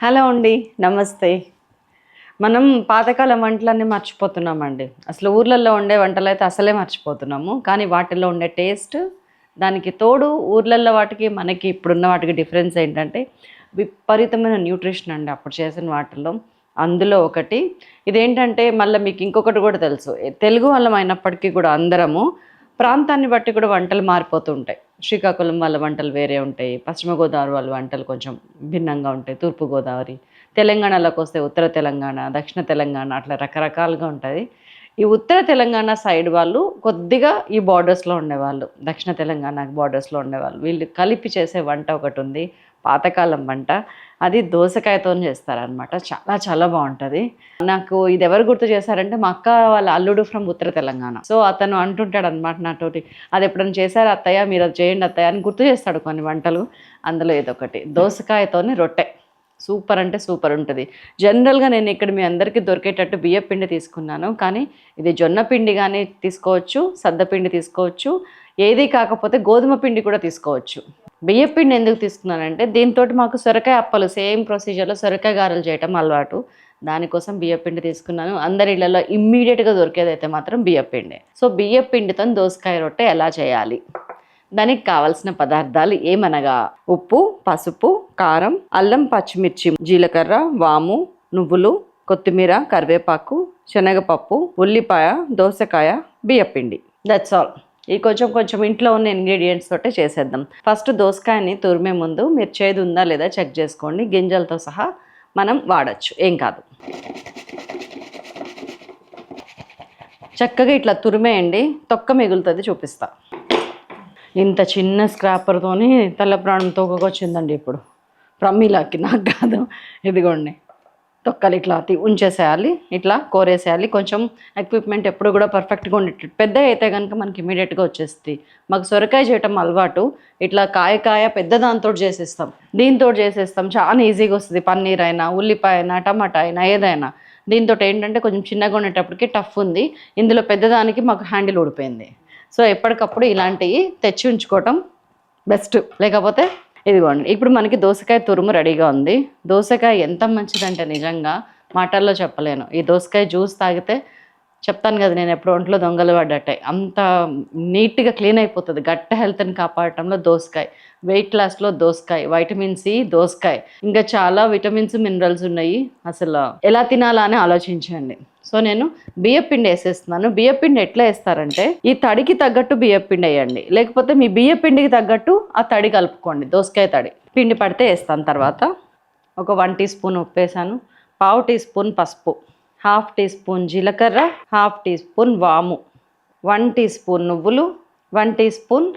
Hello అండి, నమస్తే. మనం పాతకాలం వంటలన్నీ మర్చిపోతున్నామండి. అసలు ఊర్లలో ఉండే వంటలైతే అసలే మర్చిపోతున్నాము. కానీ వాటిల్లో ఉండే టేస్ట్, దానికి తోడు ఊర్లల్లో వాటికి, మనకి ఇప్పుడున్న వాటికి డిఫరెన్స్ ఏంటంటే విపరీతమైన న్యూట్రిషన్ అండి అప్పుడు చేసిన వాటిల్లో. అందులో ఒకటి ఇదేంటంటే మళ్ళీ మీకు ఇంకొకటి కూడా తెలుసు. తెలుగు వాళ్ళం అయినప్పటికీ కూడా అందరము ప్రాంతాన్ని బట్టి కూడా వంటలు మారిపోతూ ఉంటాయి. శ్రీకాకుళం వాళ్ళ వంటలు వేరే ఉంటాయి. పశ్చిమ గోదావరి వాళ్ళ వంటలు కొంచెం భిన్నంగా ఉంటాయి. తూర్పు గోదావరి, తెలంగాణలోకి వస్తే ఉత్తర తెలంగాణ, దక్షిణ తెలంగాణ అట్లా రకరకాలుగా ఉంటుంది. ఈ ఉత్తర తెలంగాణ సైడ్ వాళ్ళు కొద్దిగా ఈ బార్డర్స్లో ఉండేవాళ్ళు, దక్షిణ తెలంగాణ బార్డర్స్లో ఉండేవాళ్ళు. వీళ్ళు కలిపి చేసే వంట ఒకటి ఉంది, పాతకాలం వంట. అది దోసకాయతో చేస్తారనమాట. చాలా చాలా బాగుంటుంది. నాకు ఇది ఎవరు గుర్తు చేశారంటే మా అక్క వాళ్ళ అల్లుడు ఫ్రమ్ ఉత్తర తెలంగాణ. సో అతను అంటుంటాడు అనమాట నాతోటి, అది ఎప్పుడైనా చేశారు అత్తయ్య, మీరు అది చేయండి అత్తయ్య అని గుర్తు చేస్తాడు కొన్ని వంటలు. అందులో ఇదొకటి, దోసకాయతోని రొట్టె. సూపర్ అంటే సూపర్ ఉంటుంది. జనరల్గా నేను ఇక్కడ మీ అందరికీ దొరికేటట్టు బియ్య పిండి తీసుకున్నాను, కానీ ఇది జొన్న పిండి కానీ తీసుకోవచ్చు, సద్దపిండి తీసుకోవచ్చు, ఏది కాకపోతే గోధుమ పిండి కూడా తీసుకోవచ్చు. బియ్య పిండి ఎందుకు తీసుకున్నానంటే దీంతో మాకు సొరకాయ అప్పలు సేమ్ ప్రొసీజర్లో సొరకాయ గారెలు చేయటం అలవాటు. దానికోసం బియ్య పిండి తీసుకున్నాను. అందరి ఇళ్లలో ఇమ్మీడియట్గా దొరికేదైతే మాత్రం బియ్య పిండి. సో బియ్య పిండితో దోసకాయ రొట్టె ఎలా చేయాలి, దానికి కావలసిన పదార్థాలు ఏమనగా ఉప్పు, పసుపు, కారం, అల్లం, పచ్చిమిర్చి, జీలకర్ర, వాము, నువ్వులు, కొత్తిమీర, కరివేపాకు, శనగపప్పు, ఉల్లిపాయ, దోసకాయ, బియ్యపిండి. That's all. ఈ కొంచెం కొంచెం ఇంట్లో ఉన్న ఇంగ్రీడియంట్స్ తోటే చేసేద్దాం. ఫస్ట్ దోసకాయని తురిమే ముందు మీరు చేదు ఉందా లేదా చెక్ చేసుకోండి. గింజలతో సహా మనం వాడచ్చు, ఏం కాదు. చక్కగా ఇట్లా తురిమేయండి, తొక్క మిగులుతుంది, చూపిస్తా. ఇంత చిన్న స్క్రాపర్తోని తల ప్రాణం తోకొచ్చిందండి ఇప్పుడు ప్రమీలాకి, నాకు కాదు. ఇదిగోండి, తొక్కలు ఇట్లా ఉంచేసేయాలి, ఇట్లా కోరేసేయాలి. కొంచెం ఎక్విప్మెంట్ ఎప్పుడు కూడా పర్ఫెక్ట్గా ఉండేటట్టు. పెద్ద అయితే కనుక మనకి ఇమీడియట్గా వచ్చేస్తుంది. మాకు సొరకాయ చేయటం అలవాటు. ఇట్లా కాయ పెద్ద దాంతో చేసేస్తాం, దీంతో చేసేస్తాం, చాలా ఈజీగా వస్తుంది. పన్నీర్ అయినా, ఉల్లిపాయ అయినా, టమాటా అయినా, ఏదైనా. దీంతో ఏంటంటే కొంచెం చిన్నగా ఉండేటప్పటికి టఫ్ ఉంది. ఇందులో పెద్దదానికి మాకు హ్యాండిల్ ఊడిపోయింది. సో ఎప్పటికప్పుడు ఇలాంటివి తెచ్చి ఉంచుకోవటం బెస్ట్. లేకపోతే ఇదిగోండి, ఇప్పుడు మనకి దోసకాయ తురుము రెడీగా ఉంది. దోసకాయ ఎంత మంచిదంటే నిజంగా మాటల్లో చెప్పలేను. ఈ దోసకాయ జ్యూస్ తాగితే చెప్తాను కదా, నేను ఎప్పుడు ఒంట్లో దొంగలు పడ్డట్టే అంత నీట్గా క్లీన్ అయిపోతుంది. గట్ట హెల్త్ని కాపాడటంలో దోసకాయ, వెయిట్ లాస్లో దోసకాయ, వైటమిన్ సి దోసకాయ, ఇంకా చాలా విటమిన్స్, మినరల్స్ ఉన్నాయి. అసలు ఎలా తినాలా అని ఆలోచించండి. సో నేను బియ్యపిండి వేసేస్తున్నాను. బియ్యపిండి ఎట్లా వేస్తారంటే ఈ తడికి తగ్గట్టు బియ్యపిండి వేయండి, లేకపోతే మీ బియ్యపిండికి తగ్గట్టు ఆ తడి కలుపుకోండి. దోసకాయ తడి పిండి పడితే వేస్తాను. తర్వాత ఒక 1 టీ స్పూన్ ఉప్పు వేసాను, 1/2 టీ స్పూన్ పసుపు, 1/2 టీ స్పూన్ జీలకర్ర, 1/2 టీ స్పూన్ వాము, 1 టీ స్పూన్ నువ్వులు, 1 టీ స్పూన్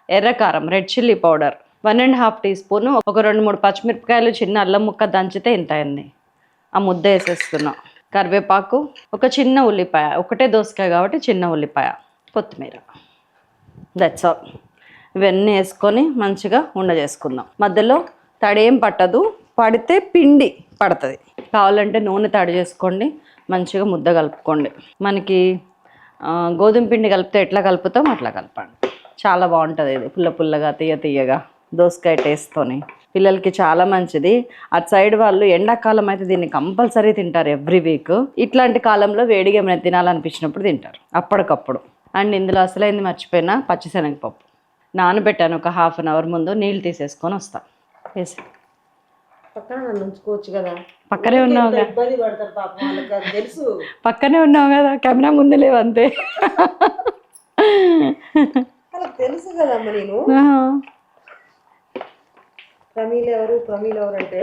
ఎర్రకారం, red chilli powder, 1.5 teaspoon, ఒక 2-3 పచ్చిమిరపకాయలు, చిన్న అల్లం ముక్క దంచితే ఇంత అయింది. ఆ ముద్ద వేసేస్తున్నాం. కరివేపాకు, ఒక చిన్న ఉల్లిపాయ, ఒకటే దోసకాయ కాబట్టి చిన్న ఉల్లిపాయ, కొత్తిమీర. That's all. ఇవన్నీ వేసుకొని మంచిగా చేసుకుందాం. మధ్యలో తడేం పట్టదు, పడితే పిండి పడుతుంది. కావాలంటే నూనె తడి చేసుకోండి, మంచిగా ముద్ద కలుపుకోండి. మనకి గోధుమ పిండి కలిపితే ఎట్లా కలుపుతాం అట్లా కలపండి. చాలా బాగుంటుంది. ఇది పుల్లగా తీయగా దోసకాయ టేస్ట్తోని పిల్లలకి చాలా మంచిది. అటు సైడ్ వాళ్ళు ఎండాకాలం అయితే దీన్ని కంపల్సరీ తింటారు ఎవ్రీ వీక్. ఇట్లాంటి కాలంలో వేడిగా ఏమైనా తినాలనిపించినప్పుడు తింటారు అప్పటికప్పుడు. అండ్ ఇందులో అసలైంది మర్చిపోయినా, పచ్చిశనగపప్పు నానబెట్టాను ఒక 1/2 అవర్ ముందు. నీళ్ళు తీసేసుకొని వస్తా. వేసి పక్కనే ఉన్నావుగా, పక్కనే ఉన్నావు కదా, కెమెరా ముందు లేవు అంతే. తెలుసు కదమ్మా, నేను ప్రమీల ఎవరు అంటే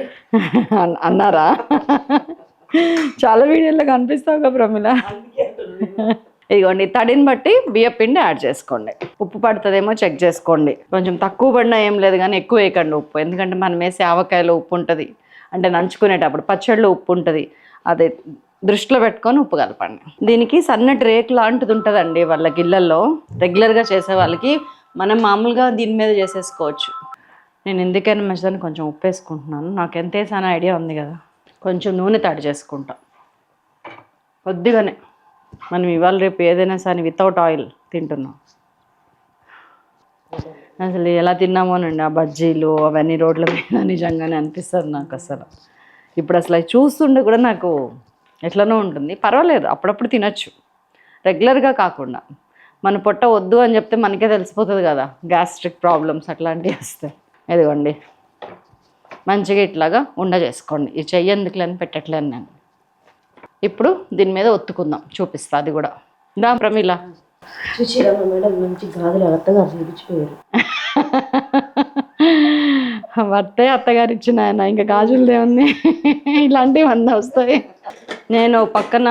అన్నారా? చాలా వీడియోలో కనిపిస్తావుగా ప్రమీల. ఇదిగోండి, తడిని బట్టి బియ్యపిండి యాడ్ చేసుకోండి. ఉప్పు పడుతుందేమో చెక్ చేసుకోండి. కొంచెం తక్కువ పడినా ఏం లేదు, కానీ ఎక్కువ వేయకండి ఉప్పు. ఎందుకంటే మనం వేసే ఆవకాయలో ఉప్పు ఉంటుంది, అంటే నంచుకునేటప్పుడు పచ్చడిలో ఉప్పు ఉంటుంది. అదే దృష్టిలో పెట్టుకొని ఉప్పు కలపండి. దీనికి సన్నటి రేకు లాంటిది ఉంటుందండి వాళ్ళ గిళ్ళల్లో, రెగ్యులర్గా చేసే వాళ్ళకి. మనం మామూలుగా దీని మీద చేసేసుకోవచ్చు. నేను ఎందుకైనా మంచిదని కొంచెం ఉప్పు వేసుకుంటున్నాను. నాకు ఎంత వేసానో ఐడియా ఉంది కదా. కొంచెం నూనె తడి చేసుకుంటాం కొద్దిగానే. మనం ఇవాళ రేపు ఏదైనా సరే వితౌట్ ఆయిల్ తింటున్నాం. అసలు ఎలా తిన్నామోనండి ఆ బజ్జీలు అవన్నీ రోడ్ల మీద, నిజంగానే అనిపిస్తుంది నాకు. అసలు ఇప్పుడు అసలు అవి చూస్తుండే కూడా నాకు ఎట్లనో ఉంటుంది. పర్వాలేదు, అప్పుడప్పుడు తినచ్చు, రెగ్యులర్గా కాకుండా. మన పొట్ట వద్దు అని చెప్తే మనకే తెలిసిపోతుంది కదా, గ్యాస్ట్రిక్ ప్రాబ్లమ్స్ అట్లాంటివి వస్తాయి. ఇదిగోండి, మంచిగా ఇట్లాగా ఉండ చేసుకోండి. ఈ చెయ్యి ఎందుకులేని పెట్టట్లేను నేను. ఇప్పుడు దీని మీద ఒత్తుకుందాం, చూపిస్తా అది కూడా. దా ప్రమీల. చూసిరమ్మ మేడం, మంచి గాజులు అత్తగారు చూపించిపోయారు. భర్తే అత్తగారు ఇచ్చిన ఆయన, ఇంకా గాజులదే ఉంది. ఇలాంటివి అన్నీ వస్తాయి. నేను పక్కన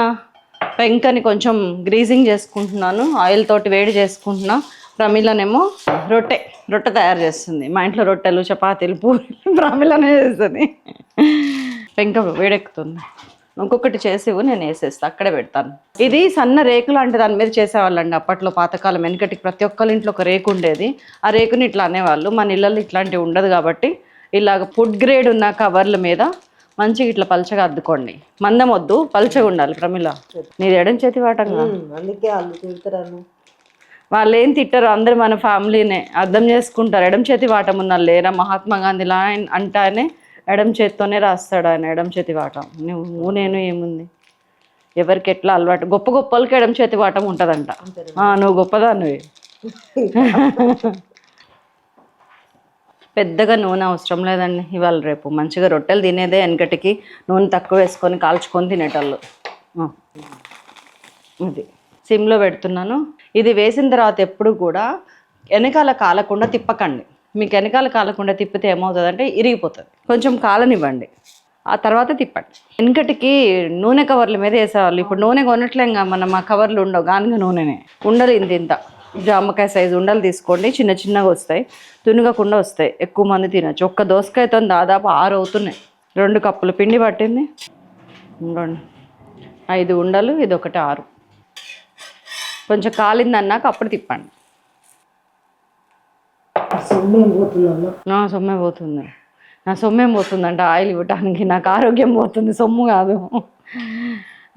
పెంకని కొంచెం గ్రీజింగ్ చేసుకుంటున్నాను, ఆయిల్ తోటి వేడి చేసుకుంటున్నా. ప్రమీలనేమో రొట్టె తయారు చేస్తుంది. మా ఇంట్లో రొట్టెలు, చపాతీలు, పూరీలు ప్రమీలనే చేస్తుంది. పెంక వేడెక్కుతుంది. ఇంకొకటి చేసి నేను వేసేస్తా, అక్కడే పెడతాను. ఇది సన్న రేకు లాంటి దాని మీద చేసేవాళ్ళండి అప్పట్లో, పాతకాలం. వెనకటికి ప్రతి ఒక్కరి ఇంట్లో ఒక రేకు ఉండేది. ఆ రేకుని ఇట్లా అనేవాళ్ళు. మన ఇళ్ళల్లో ఇట్లాంటివి ఉండదు కాబట్టి ఇలాగ ఫుడ్ గ్రేడ్ ఉన్న కవర్ల మీద మంచిగా ఇట్లా పలచగా అద్దుకోండి. మందం వద్దు, పలచగా ఉండాలి. ప్రమిళ, నీది ఎడం చేతి వాటంగా. అందుకే వాళ్ళు తిడతారు. వాళ్ళు ఏం తిట్టరు, అందరు మన ఫ్యామిలీనే అర్థం చేసుకుంటారు. ఎడం చేతి వాటం ఉన్న లేరా మహాత్మా గాంధీలా అంటానే ఎడం చేతితోనే రాస్తాడు ఆయన, ఎడం చేతి వాటం. నువ్వు నేను ఏముంది, ఎవరికి ఎట్లా అలవాటు. గొప్ప గొప్పలకి ఎడం చేతి వాటం ఉంటుందంట. నువ్వు గొప్పదా నువ్వు. పెద్దగా నూనె అవసరం లేదండి ఇవాళ రేపు. మంచిగా రొట్టెలు తినేదే వెనకటికి నూనె తక్కువ వేసుకొని కాల్చుకొని తినేటోళ్ళు. ఇది సిమ్లో పెడుతున్నాను. ఇది వేసిన తర్వాత ఎప్పుడు కూడా వెనకాల కాలకుండా తిప్పకండి. మీకు వెనకాల కాలకుండా తిప్పితే ఏమవుతుందంటే ఇరిగిపోతుంది. కొంచెం కాలనివ్వండి, ఆ తర్వాత తిప్పండి. వెనకటికి నూనె కవర్ల మీద వేసేవాళ్ళు. ఇప్పుడు నూనె కొనట్లేంగా మనం, ఆ కవర్లు ఉండవు, గానుగ నూనెనే. ఉండలు ఇంత జామకాయ సైజు ఉండలు తీసుకోండి, చిన్న చిన్నగా వస్తాయి, తునగకుండా వస్తాయి, ఎక్కువ మంది తినచ్చు. ఒక్క దోసకాయతో దాదాపు 6 అవుతున్నాయి. 2 కప్పులు పిండి పట్టింది. ఇంకోండి 5 ఉండలు, ఇది ఒకటి 6. కొంచెం కాలింది అన్నాక అప్పుడు తిప్పండి. సొమ్మేం పోతుంది. నా సొమ్మేం పోతుందంట ఆయిల్ ఇవ్వటానికి. నాకు ఆరోగ్యం పోతుంది, సొమ్ము కాదు.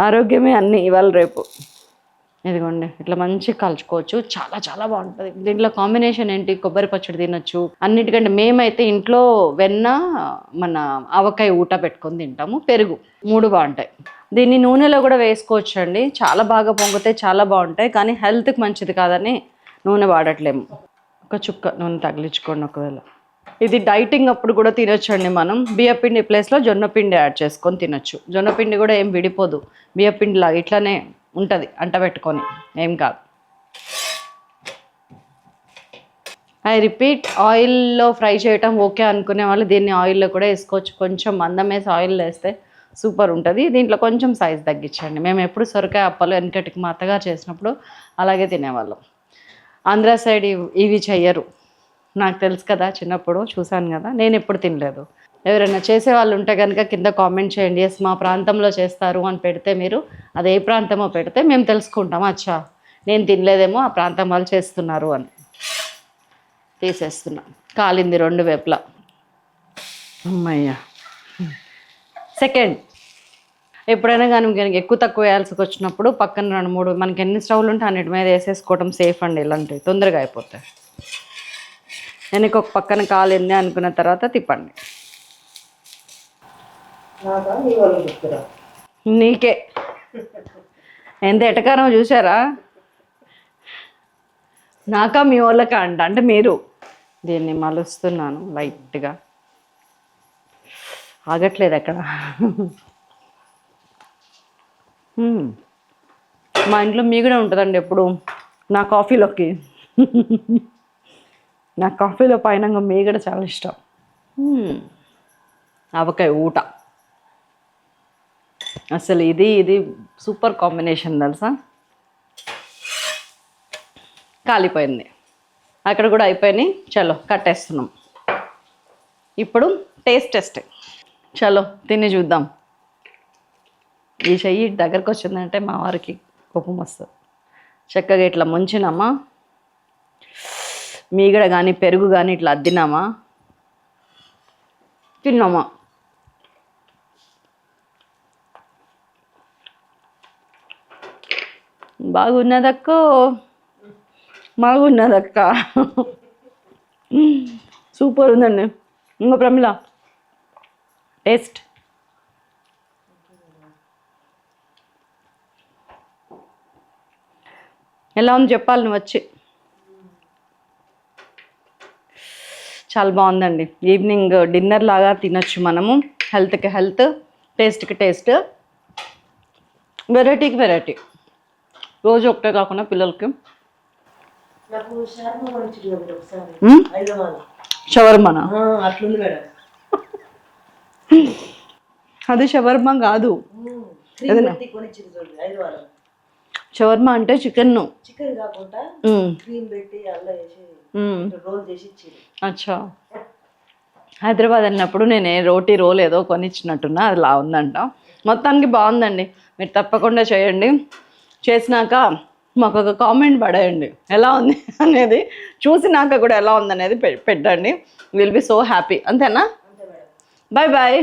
ఆరోగ్యమే అన్నీ ఇవాళ రేపు. ఇదిగోండి, ఇట్లా మంచిగా కలుచుకోవచ్చు. చాలా చాలా బాగుంటుంది. దీంట్లో కాంబినేషన్ ఏంటి, కొబ్బరి పచ్చడి తినొచ్చు. అన్నిటికంటే మేమైతే ఇంట్లో వెన్న, మన ఆవకాయ ఊట పెట్టుకొని తింటాము, పెరుగు, 3 బాగుంటాయి. దీన్ని నూనెలో కూడా వేసుకోవచ్చు అండి, చాలా బాగా పొంగుతాయి, చాలా బాగుంటాయి. కానీ హెల్త్కి మంచిది కాదని నూనె వాడట్లేము. ఒక చుక్క నూనె తగిలించుకోండి ఒకవేళ. ఇది డైటింగ్ అప్పుడు కూడా తినొచ్చండి. మనం బియ్యపిండి ప్లేస్లో జొన్నపిండి యాడ్ చేసుకొని తినొచ్చు. జొన్నపిండి కూడా ఏం విడిపోదు, బియ్యపిండి లాగా ఇట్లానే ఉంటుంది, అంట పెట్టుకొని ఏం కాదు. ఐ రిపీట్, ఆయిల్లో ఫ్రై చేయటం ఓకే అనుకునే వాళ్ళు దీన్ని ఆయిల్లో కూడా వేసుకోవచ్చు. కొంచెం మందం వేసి ఆయిల్లో వేస్తే సూపర్ ఉంటుంది. దీంట్లో కొంచెం సైజ్ తగ్గించండి. మేము ఎప్పుడు సొరకాయ అప్పలు వెనకటికి మా అత్తగారు చేసినప్పుడు అలాగే తినేవాళ్ళం. ఆంధ్ర సైడ్ ఇవి చెయ్యరు, నాకు తెలుసు కదా, చిన్నప్పుడు చూశాను కదా. నేను ఎప్పుడు తినలేదు. ఎవరైనా చేసేవాళ్ళు ఉంటే కనుక కింద కామెంట్ చేయండి. ఎస్ మా ప్రాంతంలో చేస్తారు అని పెడితే, మీరు అది ఏ ప్రాంతమో పెడితే మేము తెలుసుకుంటాం. అచ్చా నేను తినలేదేమో, ఆ ప్రాంతం వాళ్ళు చేస్తున్నారు అని. తీసేస్తున్నా, కాలింది 2 వైపులా. అమ్మయ్య. సెకండ్, ఎప్పుడైనా కానీ ఎక్కువ తక్కువ వేయాల్సి వచ్చినప్పుడు పక్కన 2-3 మనకి ఎన్ని స్టవ్లు ఉంటే అన్నిటి మీద వేసేసుకోవడం సేఫ్ అండి. ఇలాంటివి తొందరగా అయిపోతాయి. వెనక ఒక పక్కన కాలింది అనుకున్న తర్వాత తిప్పండి. నీకే ఎంత ఎటకారం చూసారా. నాకా మీ వాళ్ళకా అంటే మీరు. దీన్ని మలుస్తున్నాను లైట్గా, ఆగట్లేదు అక్కడ. మా ఇంట్లో మీగడ ఉంటుందండి ఎప్పుడు నా కాఫీలోకి. నా కాఫీలో పైన మీగడ చాలా ఇష్టం. ఆవకాయ ఊట అసలు ఇది సూపర్ కాంబినేషన్ తెలుసా. కాలిపోయింది, అక్కడ కూడా అయిపోయినాయి. చలో కట్టేస్తున్నాం. ఇప్పుడు టేస్ట్. చలో తిని చూద్దాం. ఈ చెయ్యి దగ్గరకు వచ్చిందంటే మా వారికి కోపం వస్తుంది. చక్కగా ఇట్లా ముంచినామా, మీగడ కానీ పెరుగు కానీ ఇట్లా అద్దినామా, తిన్నామా. బాగున్నదక్కో, బాగున్నదక్క. సూపర్ ఉందండి. ఇంకో ప్రమిళ టేస్ట్ ఎలా ఉంది చెప్పాలి నువ్వు వచ్చి. చాలా బాగుందండి. ఈవినింగ్ డిన్నర్ లాగా తినొచ్చు మనము. హెల్త్కి హెల్త్, టేస్ట్కి టేస్ట్, వెరైటీకి వెరైటీ. రోజు ఒకటే కాకుండా పిల్లలకి నాకు షవర్మా కొనిచ్చిండు ఒకసారి మ్మ్? హైదరాబాద్. షవర్మానా? అట్లుంది మేడం. అది షవర్మా కాదు. క్రీమ్ పెట్టి కొనిచ్చిండు చూడండి హైదరాబాద్. షవర్మా అంటే చికెన్. చికెన్ కాకుండా క్రీమ్ పెట్టి అల్లా వేసి రోల్ చేసి ఇచ్చిండు. అచ్చా. హైదరాబాద్ అన్నప్పుడు నేను రోల్ ఏదో కొనిచ్చినట్టున్నా, అది లా ఉందంట. మొత్తానికి బాగుందండి. మీరు తప్పకుండా చేయండి. చేసినాక మాకు ఒక కామెంట్ పడేయండి ఎలా ఉంది అనేది. చూసినాక కూడా ఎలా ఉందనేది పెట్టండి. Will be so happy. అంతేనా? Bye bye.